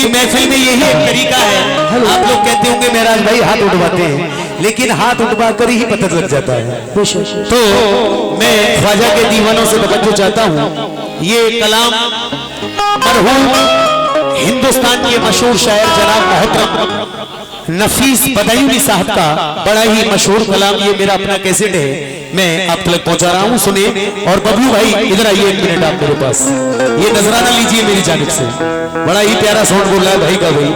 महफिल में यही एक तरीका है। आप लोग कहते होंगे मेराज भाई हाथ उठवाते हैं, लेकिन हाथ उठवा कर ही पता लग जाता है। तो मैं ख्वाजा के दीवानों से तवज्जो चाहता हूँ। ये कलाम मरहूम हिंदुस्तान के मशहूर शायर जनाब मोहतरम नफीस बदायूनी साहब का बड़ा ही मशहूर कलाम, ये मेरा अपना कैसेट है, मैं आप तक पहुंचा रहा हूं, सुने। और बबलू भाई इधर आइए एक मिनट आप मेरे पास, ये नजराना लीजिए मेरी जानिब से। बड़ा ही प्यारा साउंड बोल रहा है भाई का भाई।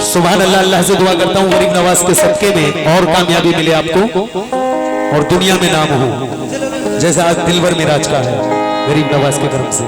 सुभान अल्लाह। अल्लाह से दुआ करता हूँ गरीब नवाज के सदके में और कामयाबी मिले आपको और दुनिया में नाम हो जैसे आज दिलवर मिराज का है गरीब नवाज के तरफ से।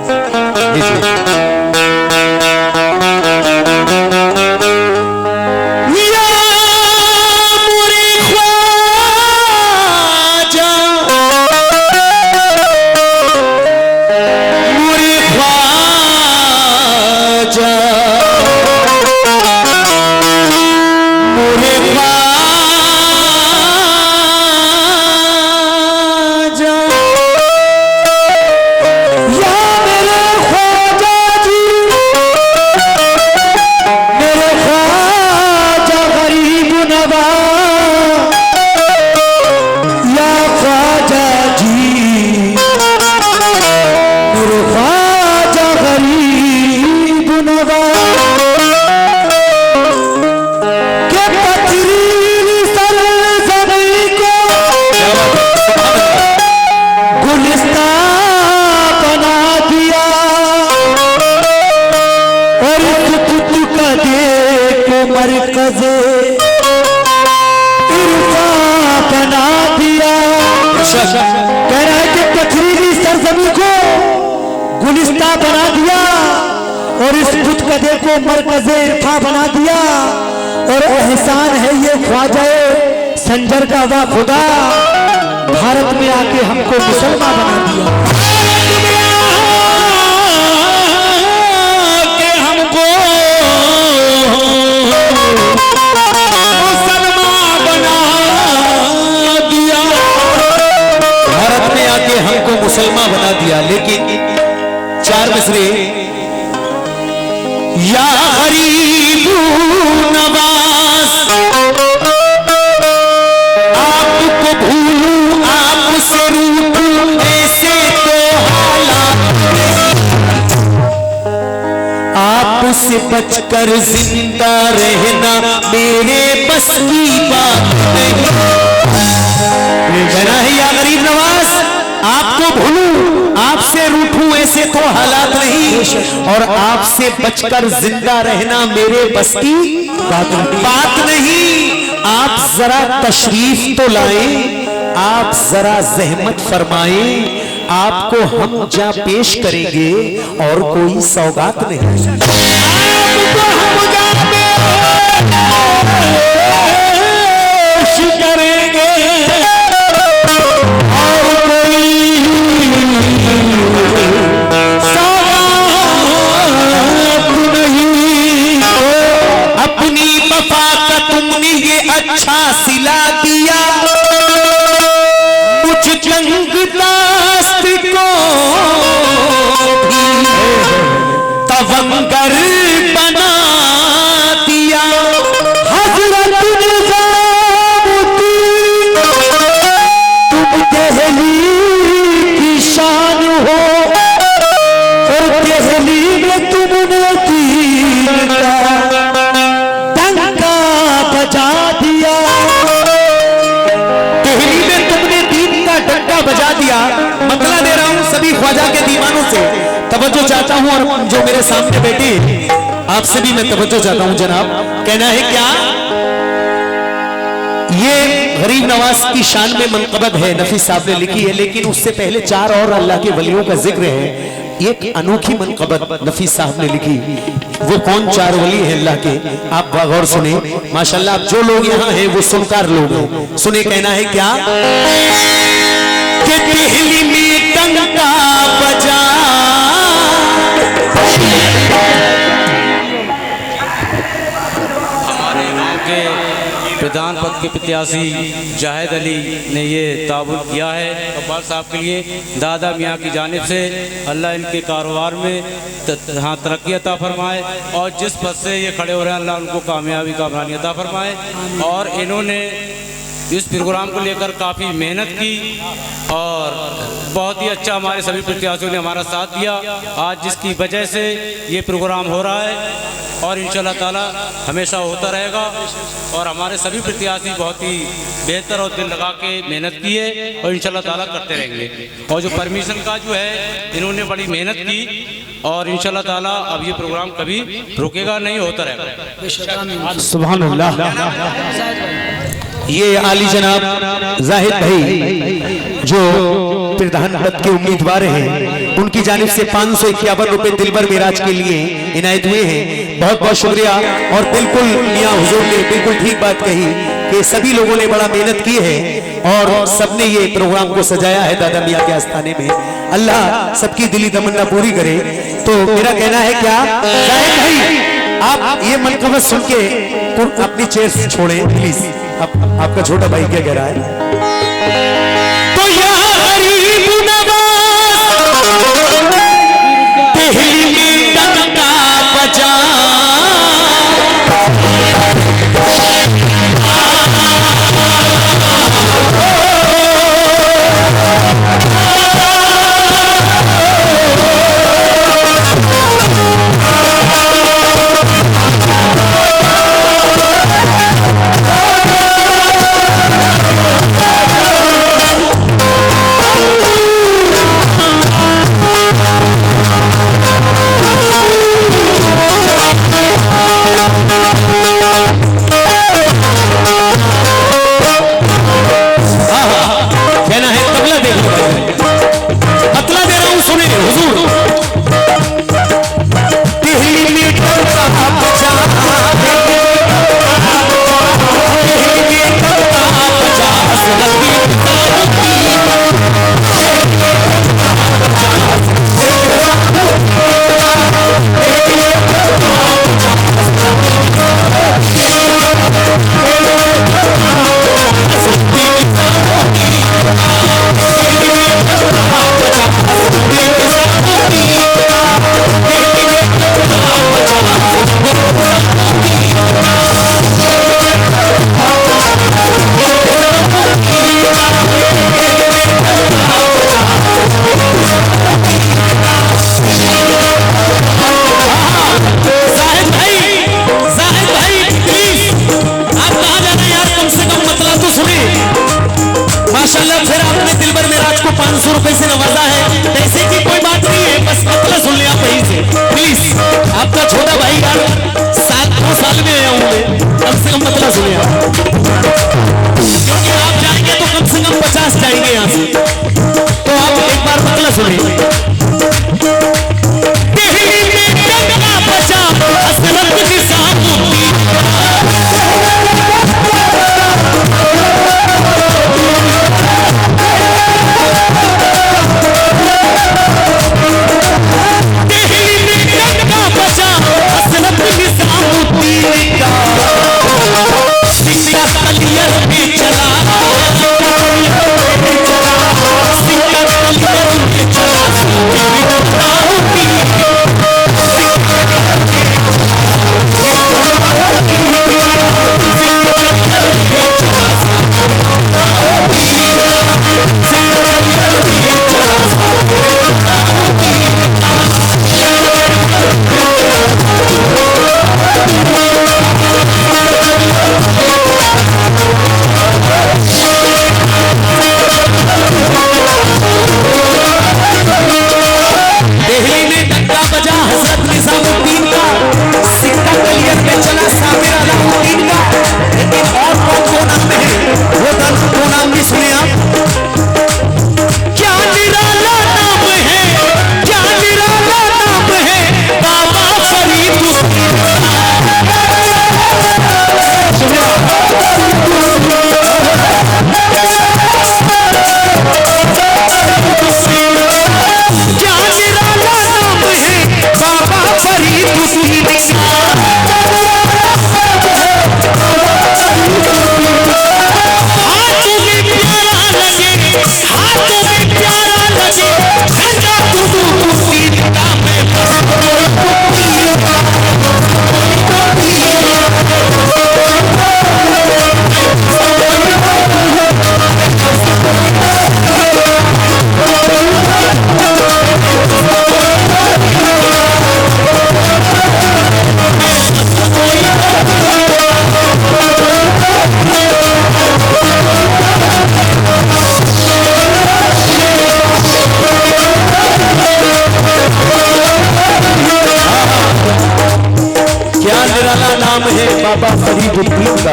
कह रहा है कि पथरीली सरजमी को गुलिस्ता बना दिया और इस बुत कदे को मरकज़े इरफा बना दिया। और एहसान है ये ख्वाजाए संजर का वाह खुदा, भारत में आके हमको मुसलमान बना दिया। मुसलमान बना दिया। लेकिन चार मिसरे या गरीब नवाज आपको भूलूं आपसे रूठूं ऐसे तो हालात, आपसे बचकर जिंदा रहना मेरे बस की बात नहीं। कहना है या गरीब नवाज आपको भूलूं आपसे रूठूं ऐसे तो हालात नहीं, और आपसे बचकर जिंदा रहना मेरे बस की बात नहीं। आप जरा तशरीफ तो लाएं, आप जरा जहमत फरमाएं, आपको हम जा पेश करेंगे और कोई सौगात नहीं। आपको हम जा पेश करेंगे अच्छा सिला दिया मुझ जंग दास्त को भी तवंगर बना दिया। हजरत निजामुद्दीन तुम देहली की शान हो और देहली में तुमने दीन का डंका बजा दिया। देहली में तुमने दीन का डंका बजा दिया। मतला दे रहा हूं सभी ख्वाजा के दीवानों से, तवज्जो चाहता हूं, और जो मेरे सामने बैठे आपसे भी मैं तवज्जो चाहता हूं जनाब। कहना है क्या, ये गरीब नवाज की शान में मनक़बत है, नफीस साहब ने लिखी है, लेकिन उससे पहले चार और अल्लाह के वलियों का जिक्र है। एक अनोखी मनक़बत नफीस साहब ने लिखी। वो कौन चार वली है अल्लाह के, आप गौर सुने। माशाल्लाह आप जो लोग यहाँ हैं वो सुनकार लोग हैं, सुने। कहना है क्या कि दिल्ली में डंका बजा हमारे के प्रधान पद के प्रत्याशी जाहिद अली ने ये ताबुल किया है कब्बाल साहब के लिए। दादा मियाँ की जानिब से अल्लाह इनके कारोबार में तरक्की अता फरमाए और जिस पद से ये खड़े हो रहे हैं अल्लाह उनको कामयाबी कामरानी अता फरमाए। और इन्होंने इस प्रोग्राम को लेकर काफ़ी मेहनत की और बहुत ही अच्छा हमारे सभी प्रत्याशियों ने हमारा साथ दिया आज, जिसकी वजह से ये प्रोग्राम हो रहा है और इंशाल्लाह ताला हमेशा होता रहेगा। और हमारे सभी प्रत्याशी बहुत ही बेहतर और दिल लगा के मेहनत की है और इंशाल्लाह ताला करते रहेंगे। और जो परमिशन का जो है इन्होंने बड़ी मेहनत की और इंशाल्लाह ताला अब ये प्रोग्राम कभी रुकेगा नहीं, होता रहेगा। सुभान अल्लाह। ये आली जनाब जाहिद भाई जो प्रधान पद के उम्मीदवार हैं, उनकी जानिब से 551 रुपए दिलबर मिराज के लिए इनायत हुए हैं। बहुत बहुत शुक्रिया। और बिल्कुल मियां हुजूर ने बिल्कुल ठीक बात कही कि सभी लोगों ने बड़ा मेहनत की है और सबने ये प्रोग्राम को सजाया है दादा मियां के आस्थाने में। अल्लाह सबकी दिली तमन्ना पूरी करे। तो मेरा कहना है क्या जाहिद भाई आप ये मनकबत सुन के अपनी चेयर छोड़े प्लीज। आपका छोटा भाई क्या कह रहा है? तो यारी बजा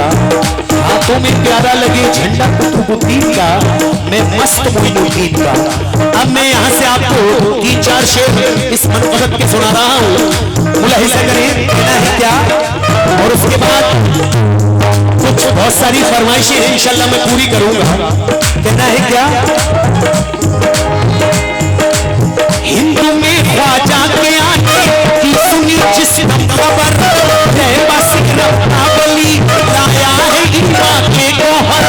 का, हाथों में प्यारा लगे झंडा कुतुबुद्दीन का, मैं मस्त मोइनुद्दीन का। अब मैं यहाँ से आपको 3-4 शेर इस मनक़बत के सुना रहा हूँ, मुलाहिज़ा करें कहना है क्या। और उसके बाद कुछ बहुत सारी फरमाइशें हैं, इंशाल्लाह मैं पूरी करूंगा। कहना है क्या, हिंदू में ख्वाजा के आने की सुनी जिस खबर, बली लाया है इमा के गोहर,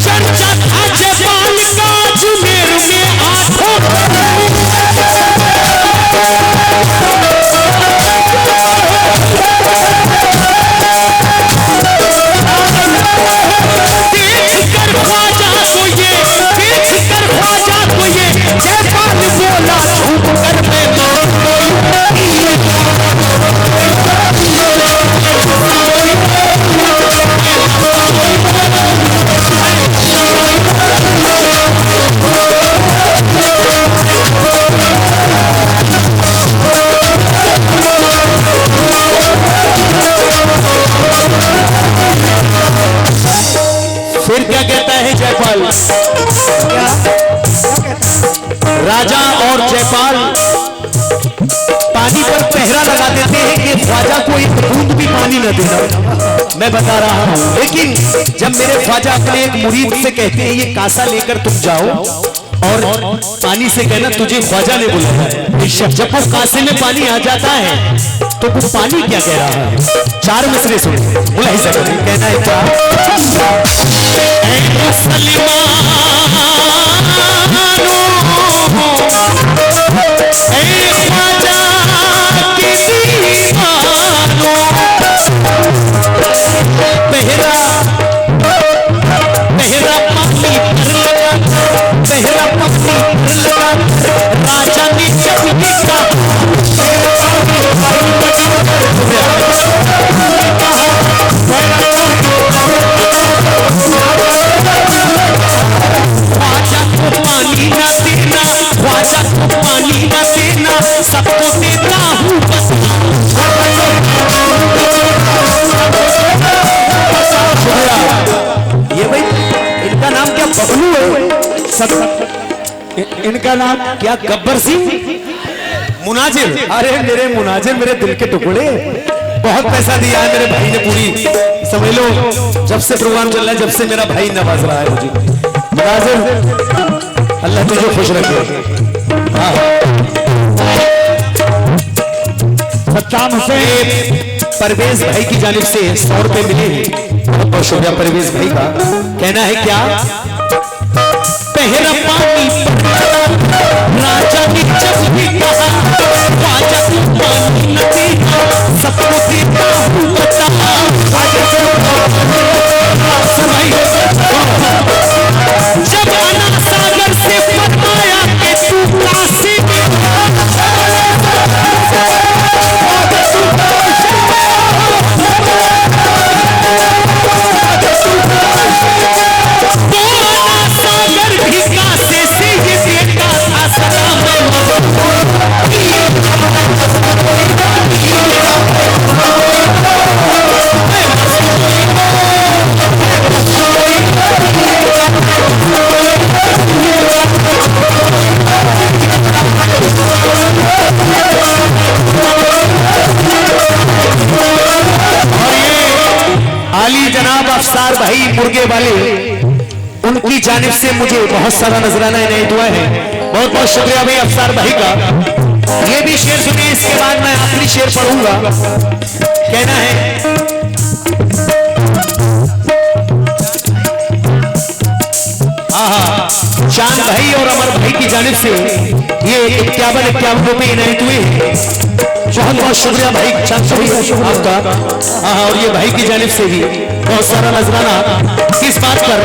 चर्चा था जयपाल का जुमेर में आठों जयपाल बोला झूठ कर मैं फिर क्या कहता है जयपाल, क्या राजा और जयपाल पानी पर पहरा लगा देते हैं कि ख्वाजा को एक बूंद भी पानी न देना। मैं बता रहा हूं, लेकिन जब मेरे ख्वाजा अपने एक मुरीद से कहते हैं ये कासा लेकर तुम जाओ और पानी से कहना तुझे ख्वाजा ने बुलाया है, जब वो कासे में पानी आ जाता है तो वो पानी क्या कह रहा है। 4 मिसरे सुनिए, मुलाहिज़ा करिए, कहना है क्या, राजा ने जब देखा ख्वाजा को पानी न देना, ख्वाजा को पानी न देना, सबको देता हूँ बस। ये भाई इनका नाम क्या बबलू है, सब इनका नाम क्या गब्बर सिंह मुनाजिर। अरे मेरे मुनाजिर, मेरे दिल के टुकड़े, बहुत पैसा दिया है मेरे भाई ने, पूरी समझ लो जब से प्रोग्राम चल रहा है, जब से मेरा भाई नवाज रहा है मुझे। मुनाजिर अल्लाह तुझे खुश रखे। सत्ताम हुसैन परवेज भाई की जानिब से 100 रुपए मिले हैं, बहुत बहुत शुक्रिया परवेज भाई का। कहना है क्या, पहरा पानी राजा ने जब भी कहा ख्वाजा को पानी न देना, सबको देता हूँ बता। जब आना सागर से फरमाया कि तू काशी में अफसार भाई मुर्गे वाले, उनकी जानिब से मुझे बहुत सारा नजराना इनायत हुआ है, बहुत बहुत शुक्रिया भाई अफसार भाई का। ये भी शेर सुनिए, इसके बाद मैं आखिरी शेर पढ़ूंगा। कहना है, चांद भाई और अमर भाई की जानिब से ये 51 रुपए इनायत हुए। बहुत बहुत शुक्रिया भाई चांद भाई आपका। और ये भाई की जानिब से भी बहुत सारा नजराना। किस बात पर?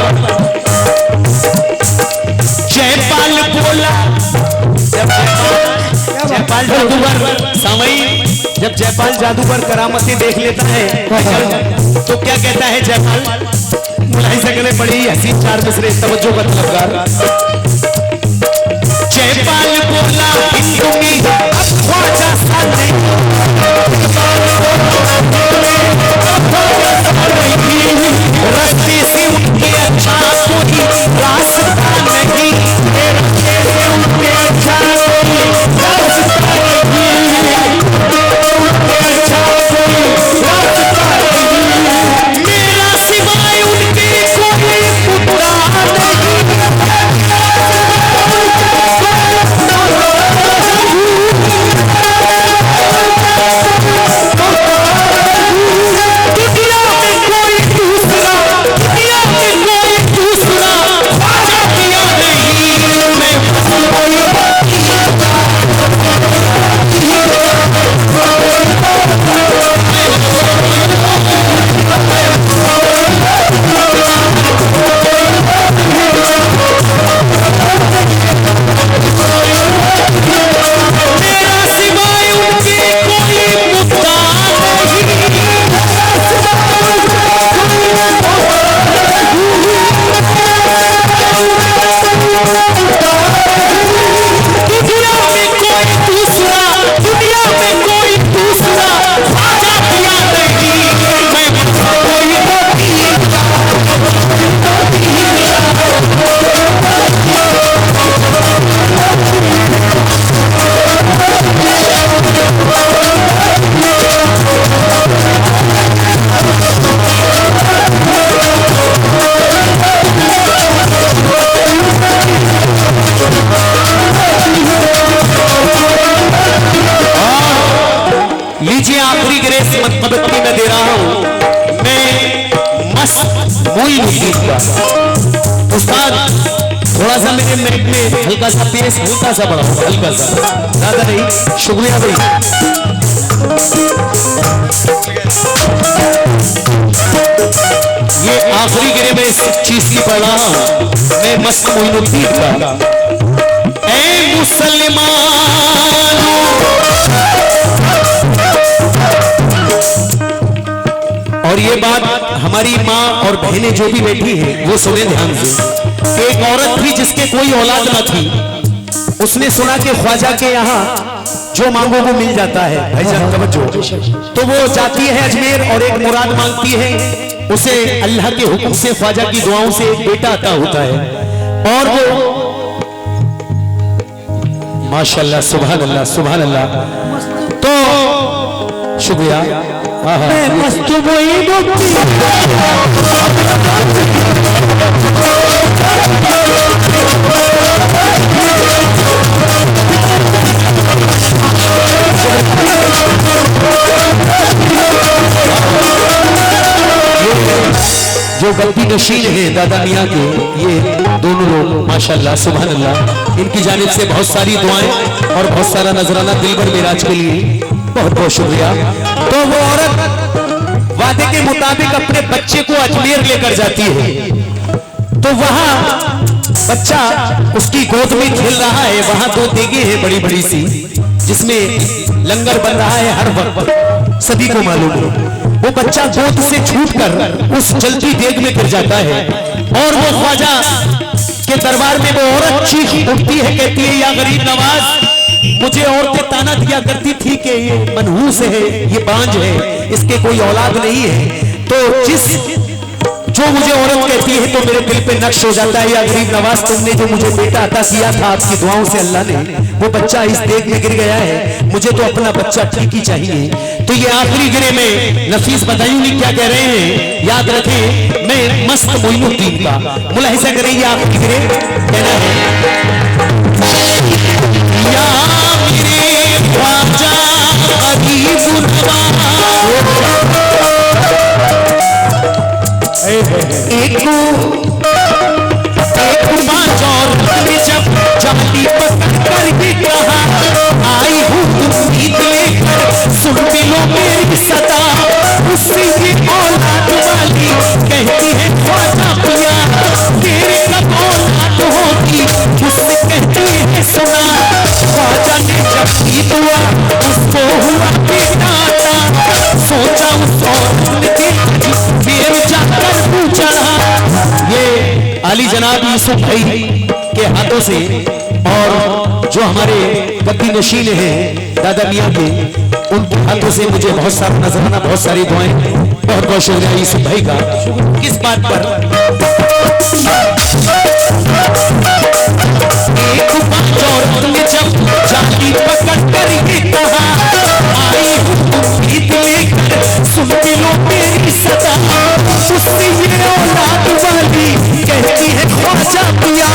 जयपाल बोला, जयपाल जादूगर सामई, जब जयपाल जादूगर करामतें देख लेता है तो क्या कहता है जयपाल? मुलाहिज़ा करें, बड़ी हसीन 4 मिसरे, तवज्जो का तलबगार। उस्ताद थोड़ा सा मेरे मैक में हल्का सा पेस हल्का सा बढ़ाओ, हल्का सा, ज्यादा नहीं। शुक्रिया भाई। ये आखिरी गिरे में इस चीज की पढ़ रहा हूं मैं, मस्त मोइनुद्दीन का। ऐ मुसलमानों, और ये बात हमारी माँ और बहनें जो भी बैठी हैं वो सुने ध्यान से, कि एक औरत थी जिसके कोई औलाद न थी, उसने सुना कि ख्वाजा के यहाँ जो मांगो वो मिल जाता है, भाईजान तवज्जो, तो वो जाती है अजमेर और एक मुराद मांगती है, उसे अल्लाह के हुक्म से ख्वाजा की दुआओं से एक बेटा अता होता है, और वो माशाल्लाह सुभान अल्लाह सुभान अल्लाह। तो शुक्रिया। जो गलती नशीन है दादा मियाँ के, ये दोनों लोग माशाल्लाह सुभान अल्लाह, इनकी जानिब से बहुत सारी दुआएं और बहुत सारा नजराना दिलबर मेराज के लिए बहुत बहुत शुक्रिया। तो वो औरत वादे के मुताबिक अपने बच्चे को अजमेर लेकर जाती है, तो वहां बच्चा उसकी गोद में खेल रहा है, वहां दो देगे हैं बड़ी बड़ी सी, जिसमें लंगर बन रहा है हर वक्त, सभी को मालूम है। वो बच्चा गोद से छूटकर उस जलती देग में गिर जाता है, और वो ख्वाजा के दरबार में वो औरत चीख उठती है, कहती है या गरीब नवाज, मुझे औरतें ताना दिया करती थी कि ये मनहूस है, ये बांझ है, इसके कोई औलाद नहीं है, तो जो मुझे औरत कहती है तो मेरे दिल पे नक्श हो जाता है, या गरीब नवाज तुमने जो मुझे बेटा अता किया था आपकी दुआओं से अल्लाह ने, वो बच्चा इस देग में गिर गया है, मुझे तो अपना बच्चा ठीक ही चाहिए। तो ये आखिरी गिरे में नफीस बताइए क्या कह रहे हैं, याद रखें मैं मस्त मोइनुद्दीन का, मुलाहिजा करें ये आखिरी गिरे कहना है, या मेरे ख्वाजा गरीब एक बात और जब जाती पकड़ कर ही कहा, आई हूँ उम्मीद लेकर, सुन भी लो मेरी सदा, उससे ये औलाद वाली कहती है ख्वाजा पिया, तेरे कब औलाद होगी उससे कहती है सुना, ख्वाजा ने जब की दुआ उसको हुआ बेटा आता, सोचा उस औरत ने फिर जाकर पूछा। ये आली जनाब यूसुफ भाई के हाथों से, और जो हमारे गद्दी नशीन हैं दादा मियाँ के, उनके हाथों से मुझे बहुत सारा नजराना, बहुत सारी दुआएं, बहुत बहुत शुक्रिया यूसुफ भाई का। किस बात पर एक बात औरत ने जब जाती पकड़ कर ये कहा, आई उम्मीद लेकर, सुन के लो मेरी सदा, उससे ये औलाद वाली कहती है ख्वाजा पिया,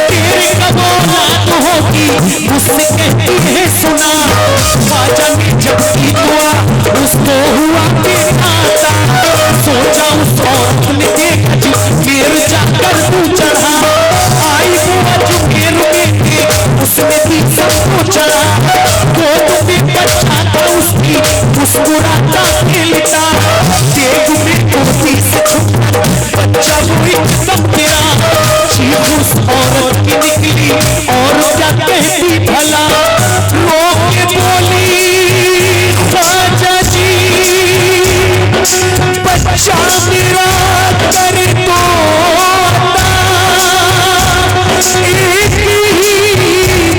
तेरे कब औलाद होगी उससे कहती है सुना, ख्वाजा ने जब की दुआ उसको हुआ बेटा आता, सोचा उस औरत ने देखा फिर जाकर तू चढ़ा, आई वो अजमेर में उसने भी सबको चढ़ा, गोद में बच्चा था उसकी मुस्कुराता खेलता, देख में कुर्सी से छुपा बच्चा हुई सब तेरा, चीख उस औरत की निकली और क्या कहती भला, रो के बोली ख्वाजा जी बच्चा मेरा कर दो अता, एक ही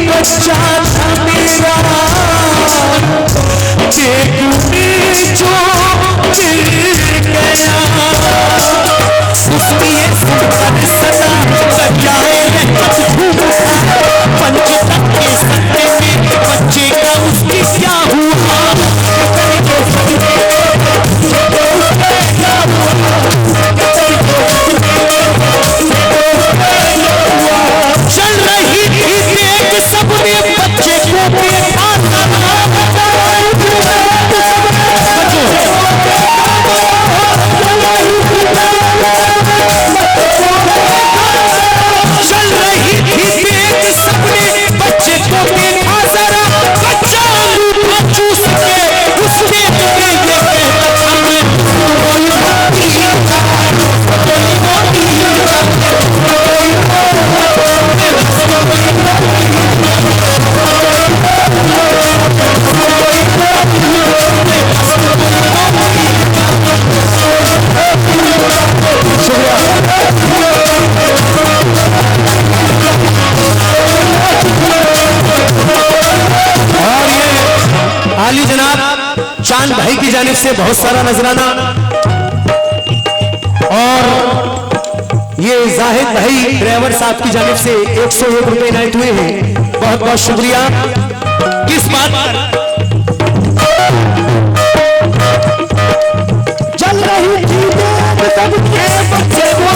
बच्चा था मेरा, की जानिब से बहुत सारा नजराना, और ये जाहिद भाई ड्राइवर साहब की जानिब से 101 रुपए इनायत हुए हैं। बहुत बहुत शुक्रिया। किस बात पर चल रही थी सबके बच्चे को